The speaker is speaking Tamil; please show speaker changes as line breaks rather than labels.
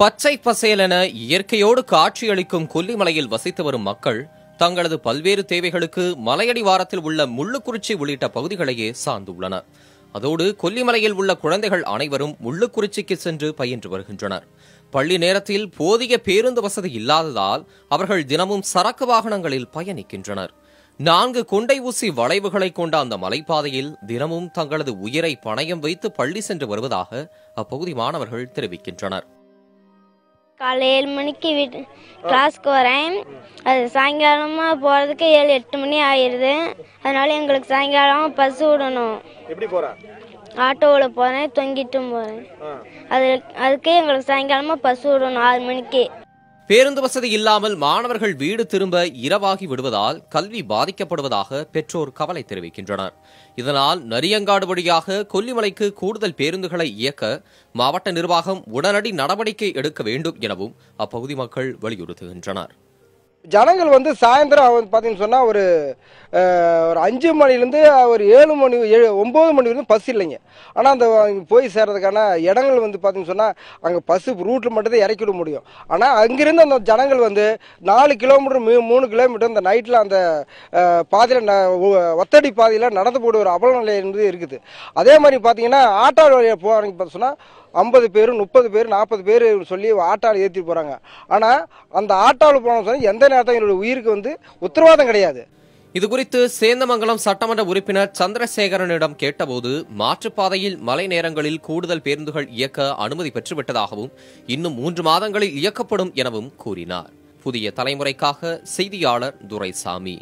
பச்சை பசேலென இயற்கையோடு காட்சியளிக்கும் கொல்லிமலையில் வசித்து வரும் மக்கள் தங்களது பல்வேறு தேவைகளுக்கு மலையடிவாரத்தில் உள்ள முள்ளுக்குறிச்சி உள்ளிட்ட பகுதிகளையே சார்ந்துள்ளனர். அதோடு கொல்லிமலையில் உள்ள குழந்தைகள் அனைவரும் முள்ளுக்குறிச்சிக்கு சென்று பயின்று வருகின்றனர். பள்ளி நேரத்தில் போதிய பேருந்து வசதி இல்லாததால் அவர்கள் தினமும் சரக்கு வாகனங்களில் பயணிக்கின்றனர். 4 கொண்டை ஊசி வளைவுகளை கொண்ட அந்த மலைப்பாதையில் தினமும் தங்களது உயிரை பணயம் வைத்து பள்ளி சென்று வருவதாக அப்பகுதி மாணவர்கள் தெரிவிக்கின்றனர்.
காலை 7 மணிக்கு கிளாஸ்க்கு வரேன். அது சாயங்காலமாக போகிறதுக்கு 7-8 மணி ஆயிடுது. அதனால எங்களுக்கு சாயங்காலம் பஸ் விடணும்.
எப்படி போற?
ஆட்டோவில் போகிறேன், தொங்கிட்டும் போகிறேன். அதுக்கு எங்களுக்கு சாயங்காலமாக பஸ் விடணும் 6 மணிக்கு.
பேருந்து வசதி இல்லாமல் மாணவர்கள் வீடு திரும்ப இரவாகி விடுவதால் கல்வி பாதிக்கப்படுவதாக பெற்றோர் கவலை தெரிவிக்கின்றனர். இதனால் நரியங்காடு வழியாக கொல்லிமலைக்கு கூடுதல் பேருந்துகளை இயக்க மாவட்ட நிர்வாகம் உடனடி நடவடிக்கை எடுக்க வேண்டும் எனவும் அப்பகுதி மக்கள் வலியுறுத்துகின்றனர்.
ஜனங்கள் சாயந்தரம் பார்த்தீங்கன்னு சொன்னால் ஒரு 5 மணிலேருந்து ஒரு 7 மணி 9 மணி வரைக்கும் பஸ் இல்லைங்க. ஆனால் அந்த போய் சேர்றதுக்கான இடங்கள் பார்த்தீங்கன்னு சொன்னால் அங்கே பஸ்ஸு ரூட்டில் மட்டும்தான் இறக்கி விட முடியும். ஆனால் அங்கிருந்து அந்த ஜனங்கள் 4 கிலோமீட்டர் 3 கிலோமீட்டர் அந்த நைட்டில் அந்த பாதையில் ஒத்தடி பாதையில் நடந்து போட ஒரு அவல நிலை இருக்குது. அதே மாதிரி பார்த்தீங்கன்னா ஆட்டோ வழியாக போகிறாங்க சொன்னால் 50 பேர் 30 பேர் 40 பேர் சொல்லி ஆட்டோவில் ஏற்றிட்டு போகிறாங்க. ஆனால் அந்த ஆட்டோவில் போனோம்னு சொன்னால் எந்த நேரத்தையும் என்னோட உயிருக்கு உத்தரவாதம் கிடையாது.
இதுகுறித்து சேந்தமங்கலம் சட்டமன்ற உறுப்பினர் சந்திரசேகரனிடம் கேட்டபோது மாற்றுப்பாதையில் மழை நேரங்களில் கூடுதல் பேருந்துகள் இயக்க அனுமதி பெற்றுவிட்டதாகவும் இன்னும் 3 மாதங்களில் இயக்கப்படும் எனவும் கூறினார். புதிய தலைமுறைக்காக செய்தியாளர் துரைசாமி.